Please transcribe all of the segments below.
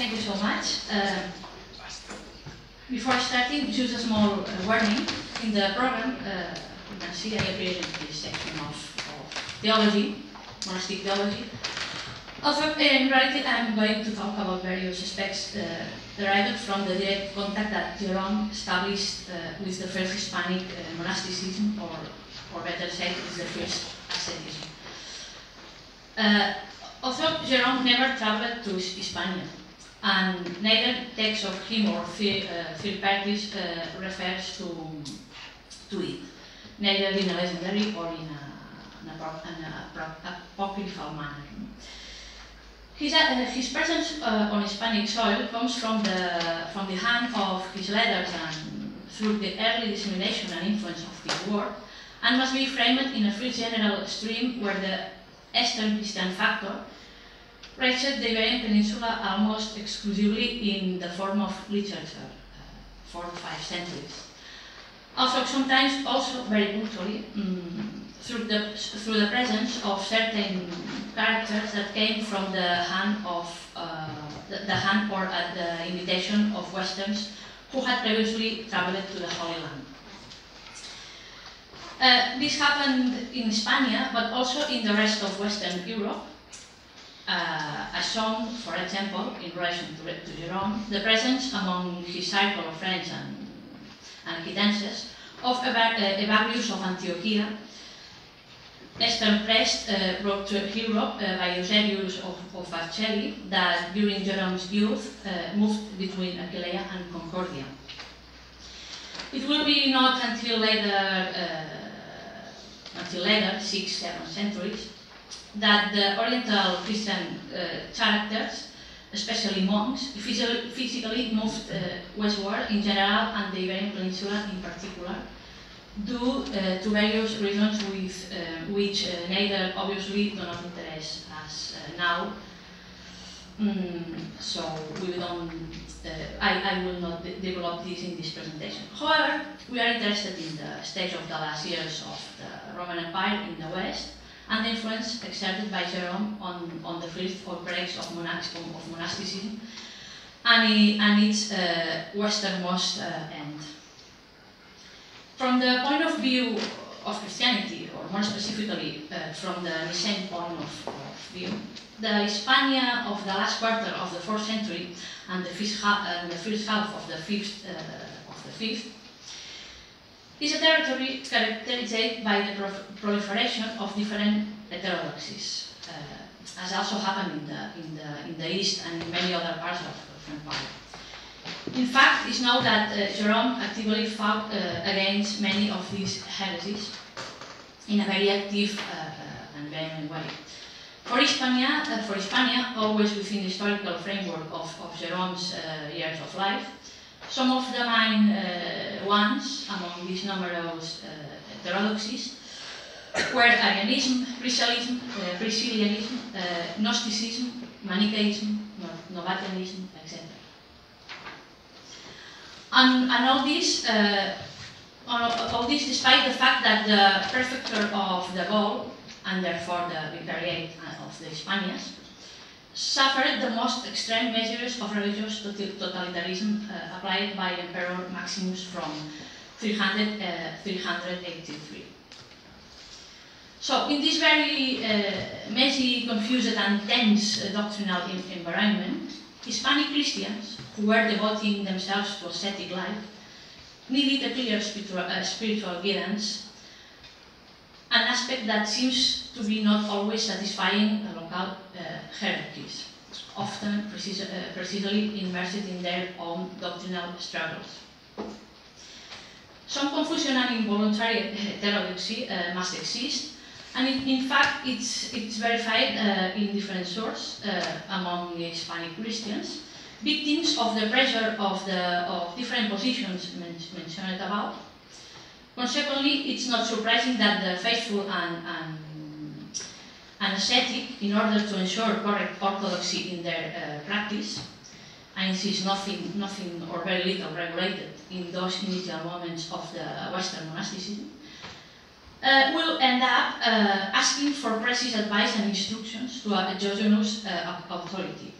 Thank you so much. Before starting, just a small warning. In the program, you can see I appear in this section of theology, monastic theology. Also, in reality, I'm going to talk about various aspects derived from the direct contact that Jerome established with the first Hispanic monasticism, or better said, with the first asceticism. Although Jerome never traveled to Hispania, and neither text of him or third parties refers to it, neither in a legendary or in an apocryphal manner. His presence on Hispanic soil comes from the hand of his letters and through the early dissemination and influence of the word, and must be framed in a free general stream where the Eastern Christian factor reached the Iberian Peninsula almost exclusively in the form of literature, 4 or 5 centuries. Also, sometimes also very punctually, through the presence of certain characters that came from the hand of the hand or at the invitation of Westerns who had previously traveled to the Holy Land. This happened in Hispania, but also in the rest of Western Europe, as shown, for example, in relation to Jerome, the presence among his circle of friends and acquaintances of Evagrius of Antiochia, Eastern priest brought to Europe by Eusebius of Vercelli, that during Jerome's youth moved between Aquileia and Concordia. It will be not until later, 6th, 7th centuries, that the Oriental Christian characters, especially monks, physically moved westward in general and the Iberian Peninsula in particular, due to various reasons which neither obviously do not interest us now. So we don't. I will not develop this in this presentation. However, we are interested in the stage of the last years of the Roman Empire in the West and the influence exerted by Jerome on the first outbreaks of monasticism and its westernmost end. From the point of view of Christianity, or more specifically from the Nicene point of view, the Hispania of the last quarter of the 4th century and the first half of the 5th is a territory characterized by the proliferation of different heterodoxies, as also happened in the East and in many other parts of the empire. In fact, it's known that Jerome actively fought against many of these heresies in a very active and vehement way. For Hispania, always within the historical framework of Jerome's years of life, some of the main ones among these numerous heterodoxies were Arianism, Priscillianism, Gnosticism, Manichaeism, Novatianism, etc. And all this despite the fact that the prefecture of the Gaul, and therefore the vicariate of the Hispanias, suffered the most extreme measures of religious totalitarianism applied by Emperor Maximus from 383. So, in this very messy, confused and tense doctrinal environment, Hispanic Christians, who were devoting themselves to ascetic life, needed a clear spiritual guidance, an aspect that seems to be not always satisfying local hierarchies, often precisely immersed in their own doctrinal struggles. Some confusion and involuntary heterodoxy must exist, and in fact it's verified in different sources among Hispanic Christians, victims of the pressure of different positions mentioned above. Consequently, it's not surprising that the faithful and ascetic, in order to ensure correct orthodoxy in their practice, I insist, nothing or very little regulated in those initial moments of the Western monasticism, will end up asking for precise advice and instructions to a exogenous authority.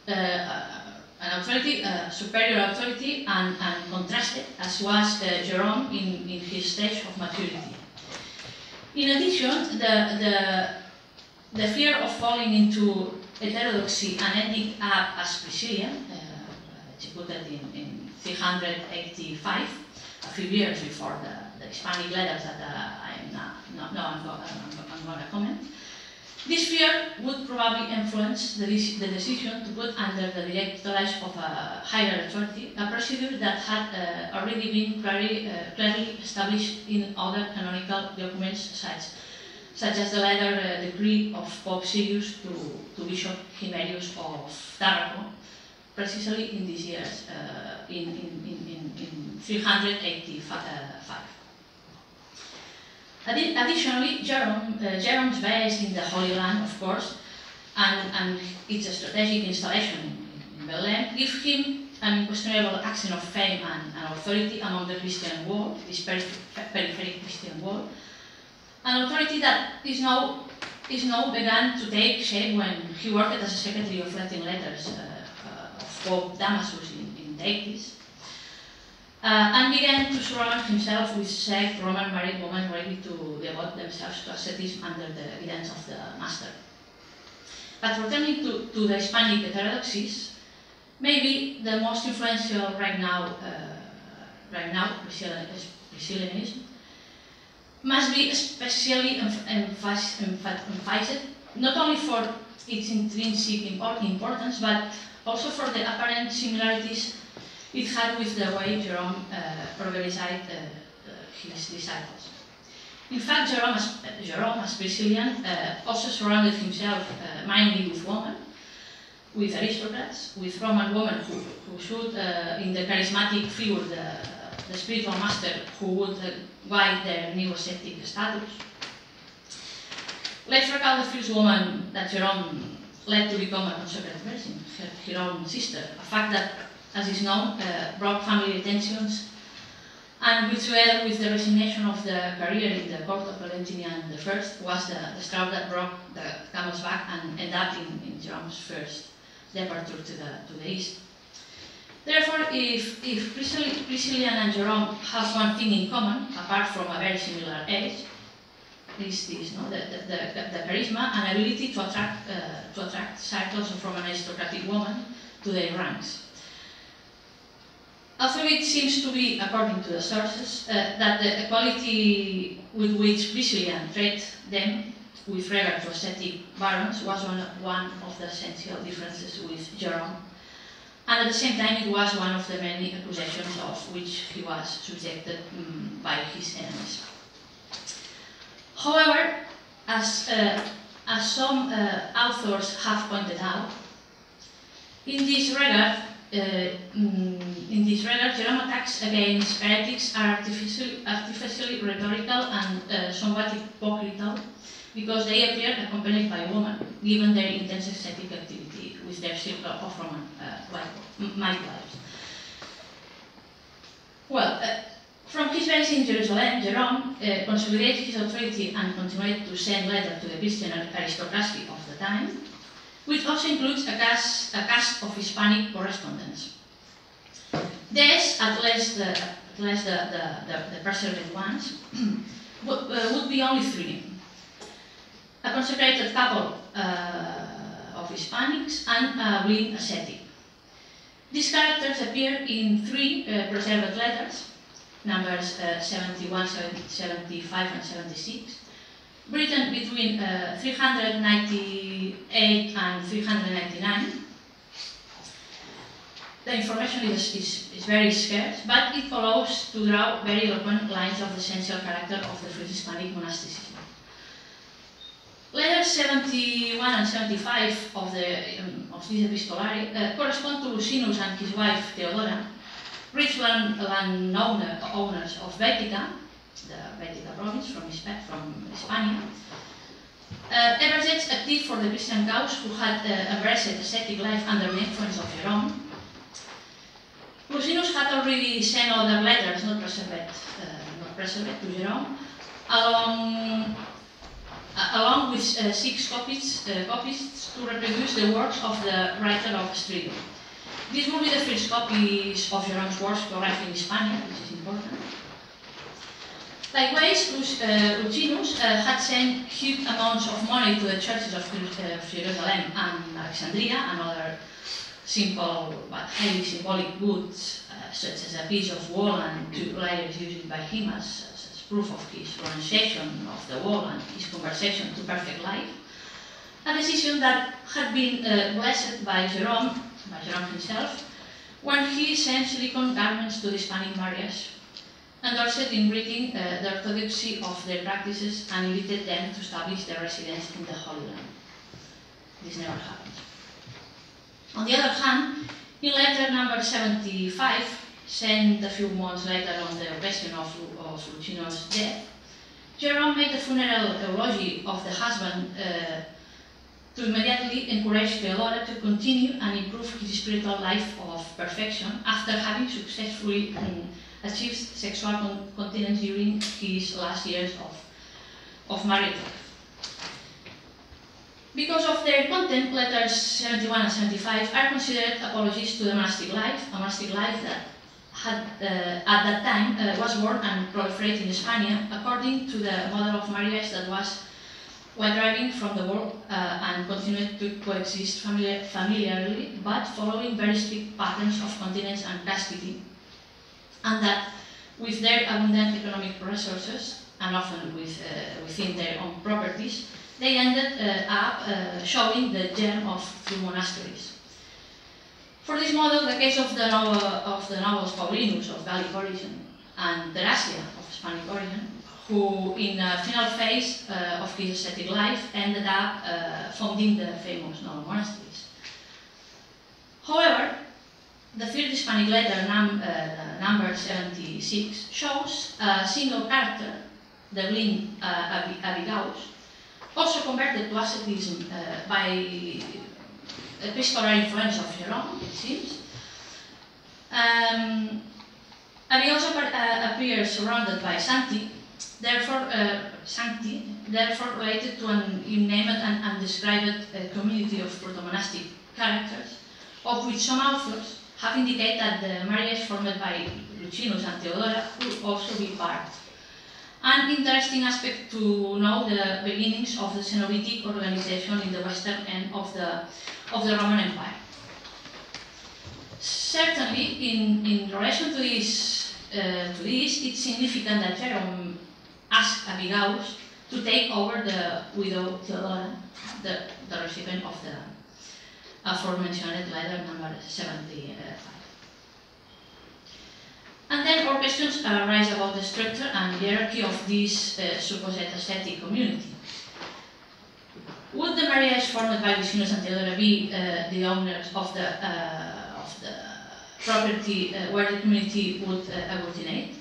an authority, superior authority, and contrasted, as was Jerome in his stage of maturity. In addition, the fear of falling into heterodoxy and ending up as Priscillian, she put it in 385, a few years before the Hispanic letters that I'm going to comment. This fear would probably influence the decision to put under the direct tutelage of a higher authority a procedure that had already been clearly established in other canonical documents, such as the letter decree of Pope Sirius to Bishop Himerius of Tarraco, precisely in these years, in 385. Additionally, Jerome's base in the Holy Land, of course, and its strategic installation in Bethlehem give him an unquestionable accent of fame and authority among the Christian world, this peripheric Christian world, an authority that is now began to take shape when he worked as a secretary of Latin letters of Pope Damasus in the 80s. And began to surround himself with sect Roman married women ready to devote themselves to asceticism under the guidance of the master. But returning to the Hispanic heterodoxies, maybe the most influential right now, Priscillianism, must be especially emphasized not only for its intrinsic importance, but also for the apparent similarities it had with the way Jerome progressed his disciples. In fact, Jerome, as Priscillian, also surrounded himself mainly with women, with aristocrats, with Roman women who should, in the charismatic figure, the spiritual master who would guide their new ascetic status. Let's recall the first woman that Jerome led to become a consecrated virgin, her own sister, a fact that, as is known, brought family tensions, and which, together with the resignation of the career in the court of Valentinian I, was the straw that broke the camel's back and ended up in Jerome's first departure to the east. Therefore, if Priscillian and Jerome have one thing in common, apart from a very similar age, is this, no? the charisma and ability to attract circles of Roman aristocratic women to their ranks. Although it seems to be, according to the sources, that the equality with which Priscillian treated them with regard to ascetic barons was one of the essential differences with Jerome, and at the same time it was one of the many accusations of which he was subjected by his enemies. However, as some authors have pointed out, in this regard, Jerome attacks against heretics are artificially rhetorical and somewhat hypocritical, because they appear accompanied by women, given their intense ascetic activity with their circle of Roman midwives. Well, from his base in Jerusalem, Jerome consolidated his authority and continued to send letters to the Christian aristocracy of the time, which also includes a cast of Hispanic correspondents. These, at least the preserved ones, would be only three: a consecrated couple of Hispanics and a blind ascetic. These characters appear in three preserved letters, numbers 71, 75, and 76, written between 398 and 399. The information is very scarce, but it allows to draw very eloquent lines of the essential character of the first Hispanic monasticism. Letters 71 and 75 of this epistolary correspond to Lucinus and his wife Theodora, rich landowners of Baetica, the Baetica province from Hispania, emergents active for the Christian cause who had embraced ascetic life under the influence of Jerome. Lucinus had already sent other letters, not preserved to Jerome, along along with 6 copies to reproduce the works of the writer of Strillo. This will be the first copies of Jerome's works arrived in Spain, which is important. Likewise, Lucinus had sent huge amounts of money to the churches of Jerusalem and Alexandria, and other simple but highly symbolic goods, such as a piece of wall and 2 layers used by him as proof of his pronunciation of the wall and his conversion to perfect life. A decision that had been blessed by Jerome himself, when he sent silicon garments to the Hispanic Marias, endorsed in Britain the orthodoxy of their practices and invited them to establish their residence in the Holy Land. This never happened. On the other hand, in letter number 75, sent a few months later on the occasion of Lucinus' death, Jerome made the funeral eulogy of the husband to immediately encourage Theodora to continue and improve his spiritual life of perfection after having successfully achieved sexual continence during his last years of married life. Because of their content, letters 71 and 75 are considered apologies to the monastic life, a monastic life that had, at that time was born and proliferated in Spain according to the model of marriage that was driving from the world and continued to coexist familiarly, but following very strict patterns of continence and chastity, and that with their abundant economic resources, and often within their own properties, they ended up showing the germ of true monasteries. For this model, the case of the novels Paulinus of Gallic origin and Teracia of Hispanic origin, who in the final phase of his ascetic life ended up founding the famous noble monasteries. However, the third Hispanic letter, number 76, shows a single character, the Blin Abigaus, also converted to asceticism by epistolar influence of Jerome, it seems. Abigaus appears surrounded by Sancti, therefore related to an unnamed and undescribed community of proto-monastic characters, of which some authors have indicated that the marriage formed by Lucinus and Theodora could also be part. An interesting aspect to know the beginnings of the Cenobitic organization in the western end of the Roman Empire. Certainly, in relation to this, it's significant that Jerome asked Abigaus to take over the widow Theodora, the recipient of the aforementioned letter number 75. And then our questions arise about the structure and hierarchy of this supposed ascetic community. Would the marriage formed by Lucinus and Theodora be the owners of the property where the community would agglutinate?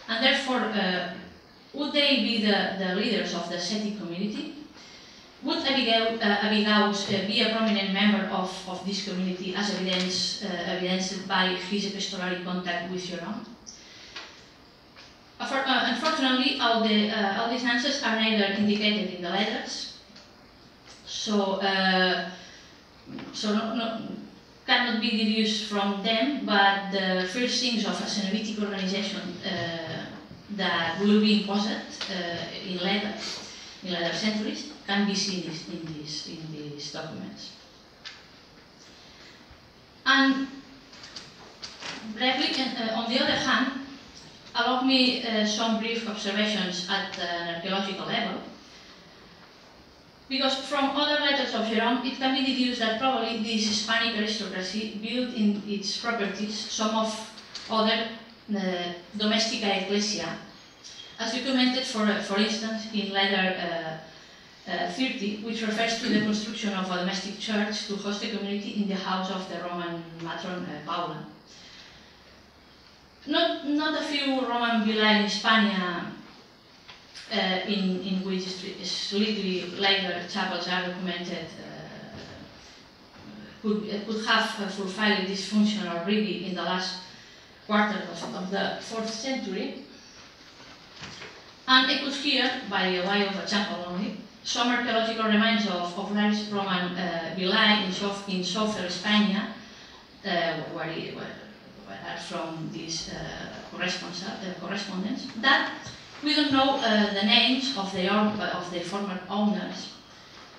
And therefore, would they be the leaders of the ascetic community? Would Abigaus be a prominent member of this community, as evidenced by his epistolary contact with Jerome? Unfortunately, all these answers are neither indicated in the letters, so cannot be deduced from them, but the first things of a Cenobitic organization that will be imposed in later centuries can be seen in these documents. And briefly, on the other hand, allow me some brief observations at an archaeological level, because from other letters of Jerome, it can be deduced that probably this Hispanic aristocracy built in its properties some of other domestica ecclesia, as documented, for instance, in letter 30, which refers to the construction of a domestic church to host a community in the house of the Roman matron Paula. Not a few Roman villae in Hispania in which slightly later chapels are documented could have fulfilled this function already in the last quarter of the 4th century. And it was here, by way of a chapel only, some archaeological remains of large Roman villae in southern Spain, where are from these correspondence, that we don't know the names of the former owners,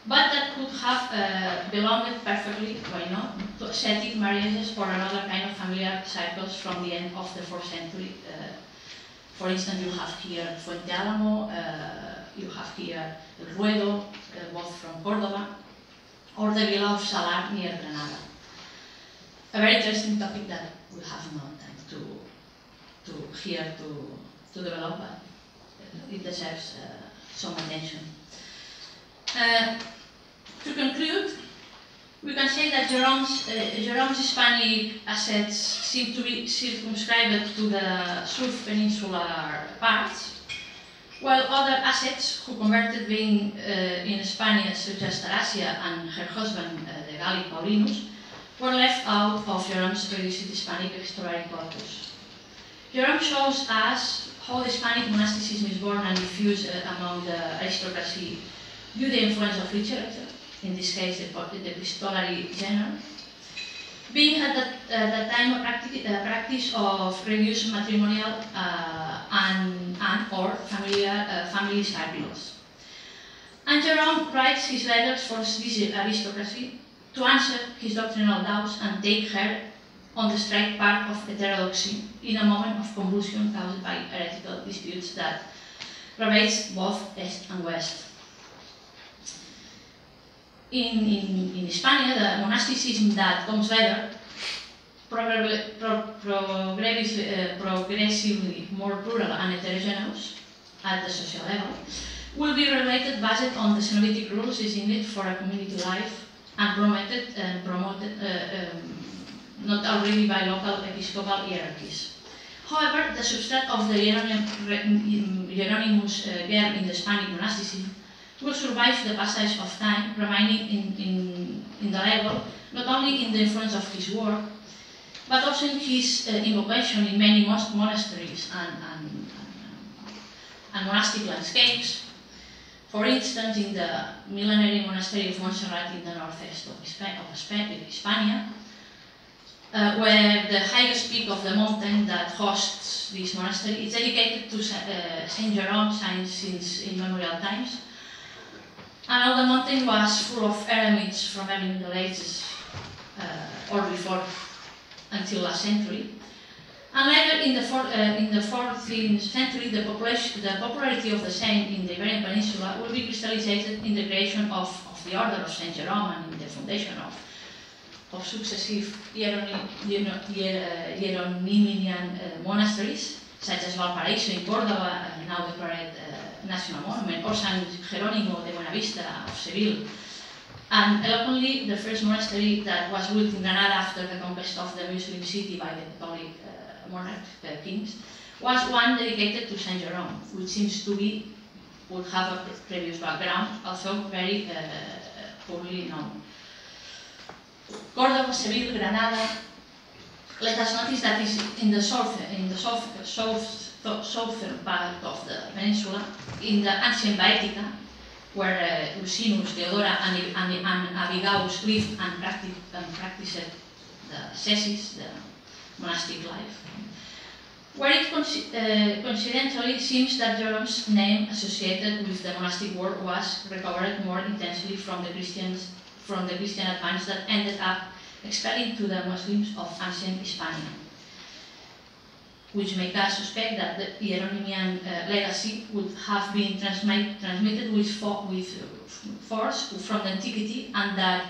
but that could have belonged perfectly, why not, to ascetic marriages or another kind of familiar cycles from the end of the 4th century. For instance, you have here Fuente Álamo, you have here El Ruedo, both from Córdoba, or the villa of Salar near Granada. A very interesting topic that we have no time to develop, but it deserves some attention. To conclude, we can say that Jerome's Hispanic assets seem to be circumscribed to the South Peninsular parts, while other assets who converted being in Spanish, such as Tarasia and her husband, the Gallic Paulinus, were left out of Jerome's reduced Hispanic historic corpus. Jerome shows us how the Hispanic monasticism is born and diffused among the aristocracy due to the influence of literature, in this case the epistolary genre, being at that time a practice of reduced matrimonial or family circles. And Jerome writes his letters for this aristocracy to answer his doctrinal doubts and take her on the straight path of heterodoxy in a moment of convulsion caused by heretical disputes that ravaged both East and West. In Spain, the monasticism that comes later, progressively more plural and heterogeneous at the social level, will be related based on the Cenobitic rules designed for a community life and promoted not already by local episcopal hierarchies. However, the substrate of the Hieronymus germ in the Hispanic monasticism will survive the passage of time, remaining in the level not only in the influence of his work, but also in his invocation in many monasteries and monastic landscapes. For instance, in the millenary monastery of Montserrat in the northeast of Hispania, where the highest peak of the mountain that hosts this monastery is dedicated to Saint Jerome since immemorial times. And all the mountain was full of eremites from early Middle Ages or before until last century. And later in the 14th century, the popularity of the saint in the Iberian Peninsula will be crystallized in the creation of the Order of Saint Jerome and in the foundation of successive Hieronymian monasteries, such as Valparaíso in Córdoba, now declared national monument, or San Jerónimo de Buenavista of Seville. And eloquently, the first monastery that was built in Granada after the conquest of the Muslim city by the Catholic kings was one dedicated to Saint Jerome, which seems to would have a previous background, although very poorly known. Córdoba, Seville, Granada. Let us notice that is in the southern part of the peninsula, in the ancient Baetica, where Lucinus, Theodora, and Abigaus lived and practiced the ascesis, the monastic life. Where it coincidentally seems that Jerome's name associated with the monastic world was recovered more intensely from the Christian advance that ended up expelling to the Muslims of ancient Hispania, which make us suspect that the Hieronymian legacy would have been transmitted with force from the antiquity, and that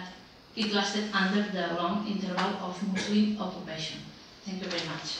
it lasted under the long interval of Muslim occupation. Thank you very much.